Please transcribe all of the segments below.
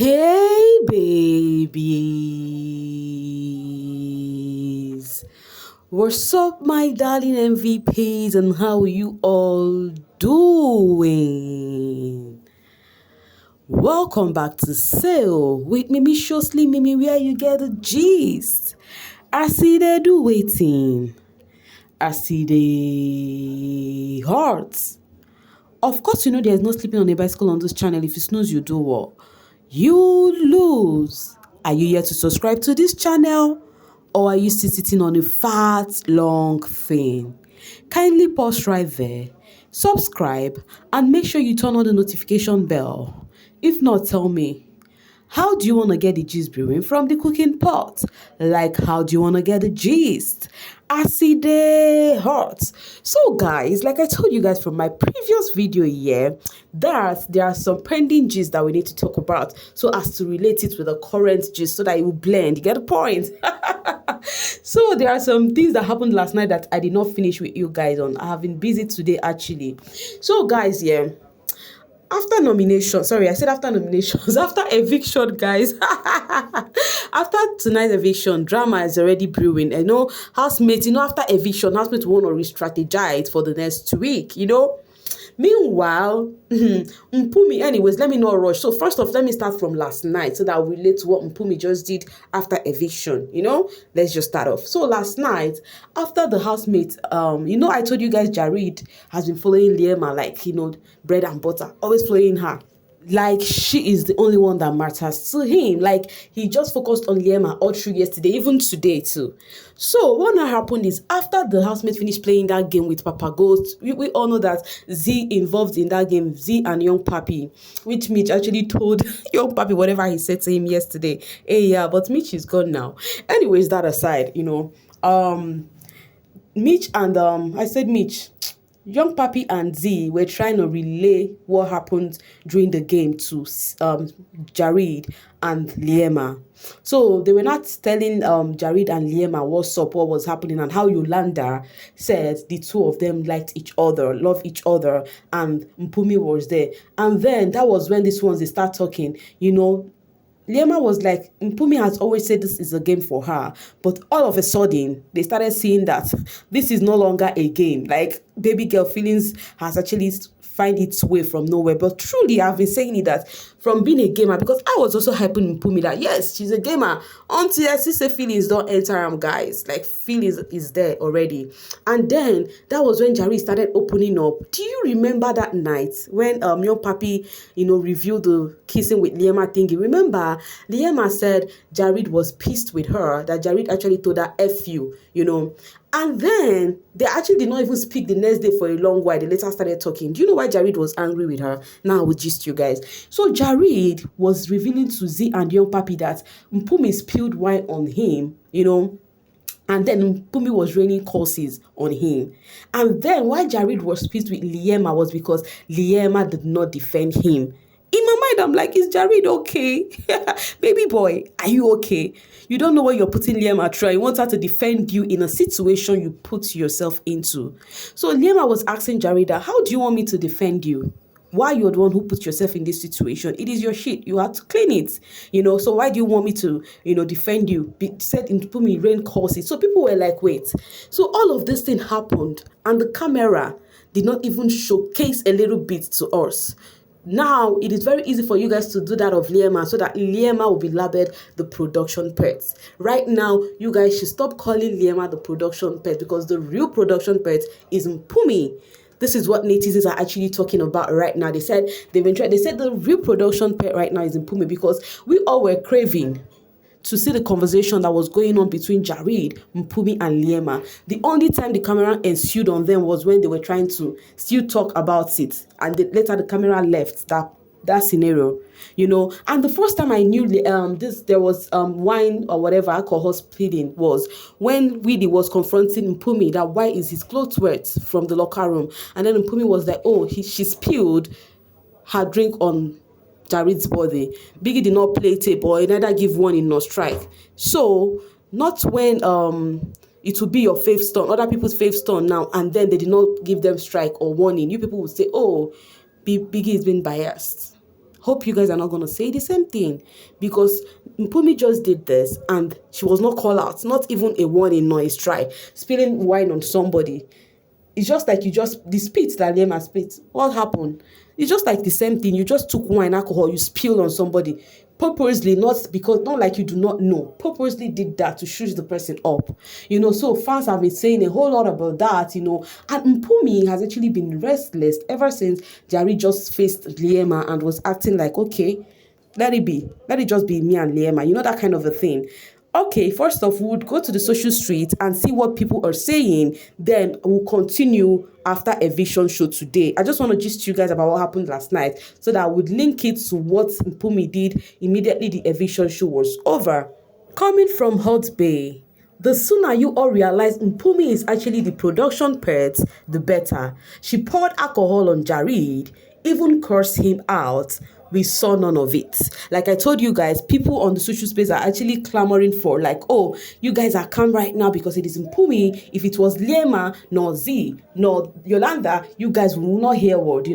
Hey babies, what's up my darling MVPs and how you all doing? Welcome back to Sale with Mimi Shosly Mimi where you get the gist. I see they do waiting. I see the hearts. Of course, you know there's no sleeping on a bicycle on this channel. If you snooze, you do what? You lose. Are you here to subscribe to this channel? Or are you still sitting on a fat, long thing? Kindly pause right there, subscribe, and make sure you turn on the notification bell. If not, tell me. How do you want to get the gist brewing from the cooking pot? Like, how do you want to get the gist? Acid hot. So guys, like I told you guys from my previous video here, that there are some pending gist that we need to talk about so as to relate it with the current gist so that it will blend. You get the point? So there are some things that happened last night that I did not finish with you guys on. I have been busy today actually. So guys, yeah. After nomination, sorry, I said after nominations, after eviction, guys. After tonight's eviction, drama is already brewing. I know housemates, after eviction, housemates want to re-strategize for the next week, Meanwhile, Mpumi, anyways, let me not rush. So first off, let me start from last night so that I'll relate to what Mpumi just did after eviction, Let's just start off. So last night, after the housemate, I told you guys Jareed has been following Liema like, bread and butter, always following her. Like she is the only one that matters to him. Like he just focused on Liema all through yesterday, even today too. So what now happened is after the housemate finished playing that game with Papa Ghost, we all know that Z involved in that game, Z and Young Papi, which Mitch actually told Young Papi whatever he said to him yesterday. Hey, yeah, but Mitch is gone now. Anyways, that aside, Mitch and I said Mitch. Young Papi and Z were trying to relay what happened during the game to Jareed and Liema. So they were not telling Jareed and Liema what was happening and how Yolanda said the two of them liked each other, loved each other, and Mpumi was there. And then that was when these ones, they start talking, Liema was like, Mpumi has always said this is a game for her. But all of a sudden, they started seeing that this is no longer a game. Like, baby girl feelings has actually find its way from nowhere. But truly, I've been saying it that from being a gamer, because I was also hyping Mpumi that, yes, she's a gamer. Until I see say feelings don't enter guys. Like, feelings is there already. And then, that was when Jareed started opening up. Do you remember that night when Young Papi, reviewed the kissing with Liema thingy? Remember, Liema said Jareed was pissed with her, that Jareed actually told her F you, And then, they actually did not even speak the next day for a long while. They later started talking. Do you know why Jareed was angry with her? Now I will gist you guys. So Jareed was revealing to Z and Young Papi that Mpumi spilled wine on him, and then Pumi was raining curses on him. And then why Jareed was pissed with Liema was because Liema did not defend him. In my mind, I'm like, is Jareed okay? Baby boy, are you okay? You don't know what you're putting Liema through. You want her to defend you in a situation you put yourself into. So Liema was asking Jareed, how do you want me to defend you? Why you're the one who put yourself in this situation? It is your shit. You have to clean it. So why do you want me to, defend you? Said in Pumi rain courses. So people were like, wait. So all of this thing happened and the camera did not even showcase a little bit to us. Now, it is very easy for you guys to do that of Liema so that Liema will be labeled the production pet. Right now, you guys should stop calling Liema the production pet because the real production pet is Mpumi. This is what netizens are actually talking about right now. They said they said the real production pet right now is Mpumi because we all were craving to see the conversation that was going on between Jareed, Mpumi, and Liema. The only time the camera ensued on them was when they were trying to still talk about it. And later the camera left that scenario, And the first time I knew there was wine or whatever alcohol spilling was when Willie was confronting Mpumi that why is his clothes wet from the locker room. And then Mpumi was like, oh, she spilled her drink on Jareed's body. Biggie did not play tape or neither give warning nor strike. So not when it will be your fave stone, other people's fave stone now, and then they did not give them strike or warning. You people will say, oh, Biggie is being biased. Hope you guys are not going to say the same thing, because Mpumi just did this and she was not called out, not even a warning nor a strike, spilling wine on somebody. It's just like the spit that Liema spit. What happened? It's just like the same thing. You just took wine, alcohol, you spilled on somebody. Purposely, not like you do not know. Purposely did that to shush the person up. So fans have been saying a whole lot about that, And Mpumi has actually been restless ever since Jari just faced Liema and was acting like, okay, let it be. Let it just be me and Liema. That kind of a thing. Okay, first off, we would go to the social street and see what people are saying. Then we'll continue after eviction show today. I just want to gist you guys about what happened last night so that I would link it to what Mpumi did immediately the eviction show was over. Coming from Hot Bay, the sooner you all realize Mpumi is actually the production pet, the better. She poured alcohol on Jareed, even cursed him out. We saw none of it. Like I told you guys, people on the social space are actually clamoring for, like, oh, you guys are calm right now because it is Mpumi. If it was Liema, nor Z, nor Yolanda, you guys will not hear word,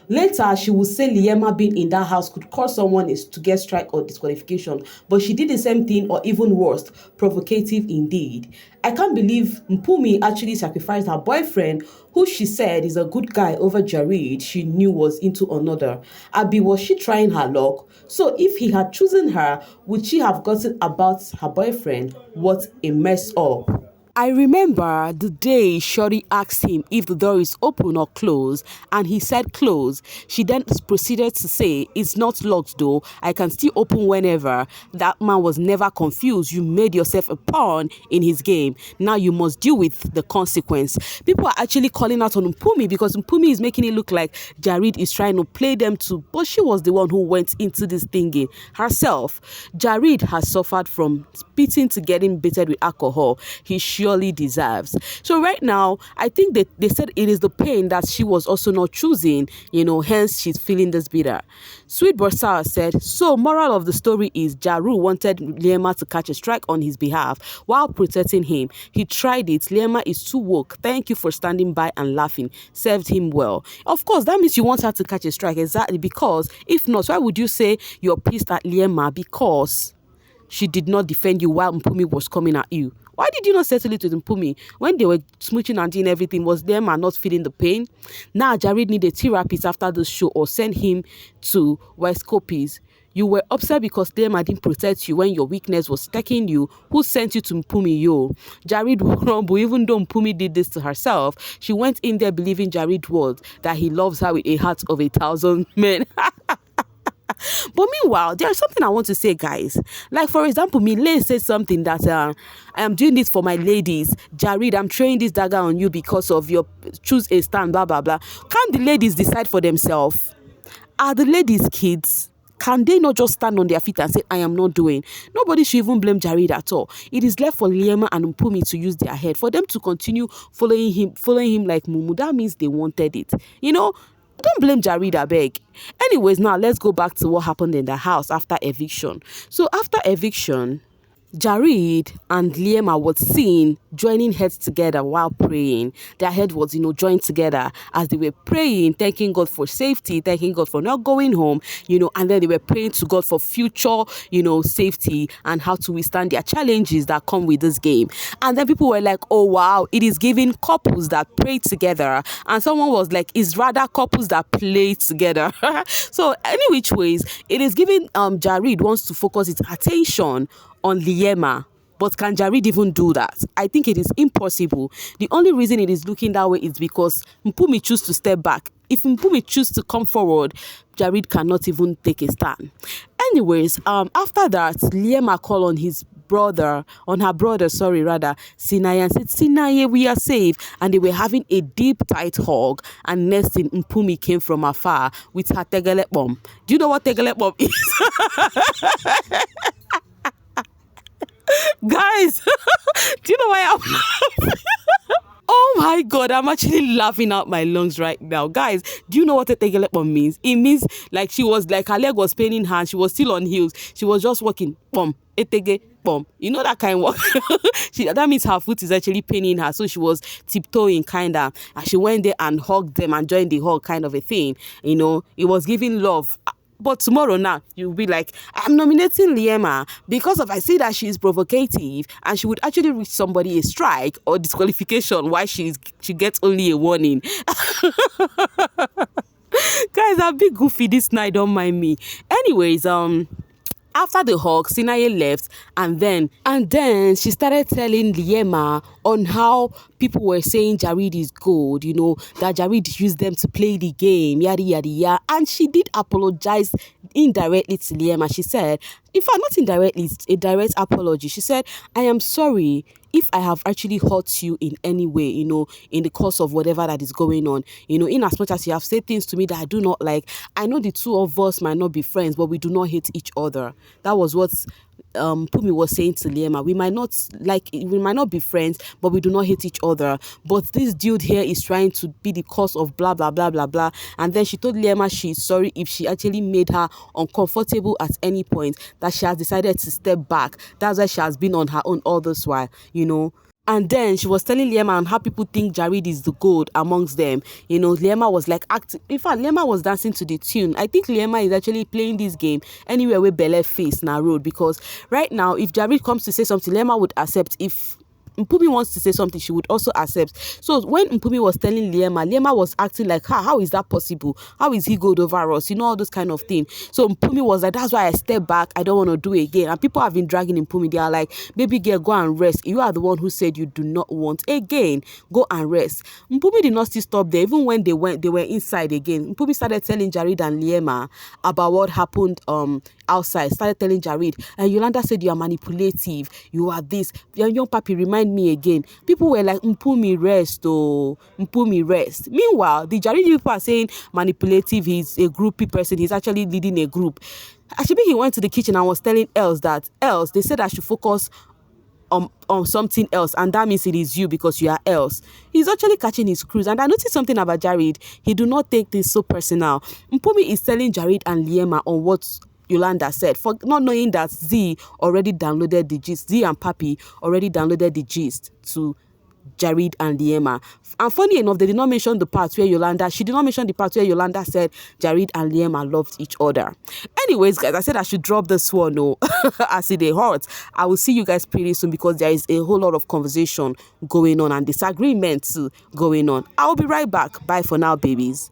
Later, she will say Liema being in that house could cause someone to get strike or disqualification. But she did the same thing, or even worse, provocative indeed. I can't believe Mpumi actually sacrificed her boyfriend, who she said is a good guy, over Jareed she knew was into another. Abi, was she trying her luck? So if he had chosen her, would she have gotten about her boyfriend? What a mess up. I remember the day Shorty asked him if the door is open or closed, and he said close. She then proceeded to say, it's not locked though, I can still open whenever. That man was never confused. You made yourself a pawn in his game. Now you must deal with the consequence. People are actually calling out on Mpumi because Mpumi is making it look like Jareed is trying to play them too, but she was the one who went into this thingy herself. Jareed has suffered from spitting to getting baited with alcohol. He surely deserves. So right now, I think that they said it is the pain that she was also not choosing, hence she's feeling this bitter. Sweet Borsar said, so moral of the story is Jaru wanted Liema to catch a strike on his behalf while protecting him. He tried it. Liema is too woke. Thank you for standing by and laughing. Served him well. Of course, that means you want her to catch a strike, exactly, because if not, why would you say you're pissed at Liema? Because she did not defend you while Mpumi was coming at you. Why did you not settle it with Mpumi? When they were smooching and doing everything, was Liema not feeling the pain? Now Jareed need a therapist after the show, or send him to West Copies. You were upset because Liema didn't protect you when your weakness was attacking you. Who sent you to Mpumi, yo? Jareed will rumble. Even though Mpumi did this to herself, she went in there believing Jareed words that he loves her with a heart of 1,000 men. But meanwhile, there's something I want to say, guys. Like, for example, Mile said something that I am doing this for my ladies. Jareed, I'm throwing this dagger on you because of your choose a stand, blah, blah, blah. Can't the ladies decide for themselves? Are the ladies kids? Can they not just stand on their feet and say, I am not doing? Nobody should even blame Jareed at all. It is left for Liema and Mpumi to use their head. For them to continue following him like Mumu, that means they wanted it. Don't blame Jareed, I beg. Anyways, now let's go back to what happened in the house after eviction. So after eviction, Jareed and Liema was seen joining heads together while praying. Their head was, joined together as they were praying, thanking God for safety, thanking God for not going home, and then they were praying to God for future, safety and how to withstand their challenges that come with this game. And then people were like, oh, wow, it is giving couples that pray together. And someone was like, it's rather couples that play together. So any which ways, it is giving Jareed wants to focus its attention on Liema. But can Jareed even do that? I think it is impossible. The only reason it is looking that way is because Mpumi choose to step back. If Mpumi choose to come forward, Jareed cannot even take a stand. Anyways, after that, Liema called on her brother, Sinaye, and said, Sinaye, we are safe. And they were having a deep, tight hug. And next thing, Mpumi came from afar with her tegele bomb. Do you know what tegele bomb is? Guys, do you know why I'm laughing? Oh my God, I'm actually laughing out my lungs right now. Guys, do you know what a tegelepon means? It means like she was like her leg was paining her and she was still on heels. She was just walking, pom, etege, pom. You know that kind of walk? That means her foot is actually paining her. So she was tiptoeing kind of. And she went there and hugged them and joined the hug kind of a thing. It was giving love. But tomorrow now, you'll be like, I'm nominating Liema because of I see that she's provocative and she would actually reach somebody a strike or disqualification while she gets only a warning. Guys, I'm a bit goofy this night, don't mind me. Anyways, after the hug, Sinaye left, and then she started telling Liema on how people were saying Jareed is good, that Jareed used them to play the game, yada yada yada. And she did apologize indirectly to Liema. She said, in fact, not indirectly, it's a direct apology. She said, I am sorry if I have actually hurt you in any way, in the course of whatever that is going on, in as much as you have said things to me that I do not like. I know the two of us might not be friends, but we do not hate each other. That was what Pumi was saying to Liema. We might not be friends, but we do not hate each other. But this dude here is trying to be the cause of blah blah blah blah blah. And then she told Liema she's sorry if she actually made her uncomfortable at any point, that she has decided to step back. That's why she has been on her own all this while. And then she was telling Liema on how people think Jareed is the gold amongst them. Liema was like acting. In fact, Liema was dancing to the tune. I think Liema is actually playing this game anywhere with Belle face na road, because right now, if Jareed comes to say something, Liema would accept. If Mpumi wants to say something, she would also accept. So when Mpumi was telling Liema was acting like, how is that possible? How is he good over us? All those kind of thing. So Mpumi was like, that's why I step back. I don't want to do it again. And people have been dragging Mpumi. They are like, baby girl, go and rest. You are the one who said you do not want again. Go and rest. Mpumi did not still stop there. Even when they were inside again. Mpumi started telling Jareed and Liema about what happened outside. Started telling Jareed, and Yolanda said you are manipulative. You are this. Your young papi remind me again. People were like, Mpumi rest, oh, Mpumi rest. Meanwhile, the Jareed people are saying manipulative, he's a groupie person, he's actually leading a group. Actually, he went to the kitchen and was telling else they said I should focus on something else, and that means it is you because you are else. He's actually catching his cruise. And I noticed something about Jareed. He do not take this so personal. Mpumi is telling Jareed and Liema on what Yolanda said, for not knowing that Z already downloaded the gist. Z and Papi already downloaded the gist to Jareed and Liema. And funny enough, they did not mention the part where she did not mention the part where Yolanda said Jareed and Liema loved each other. Anyways, guys, I said I should drop this one, as it hurt. I will see you guys pretty soon, because there is a whole lot of conversation going on and disagreements going on. I'll be right back. Bye for now, babies.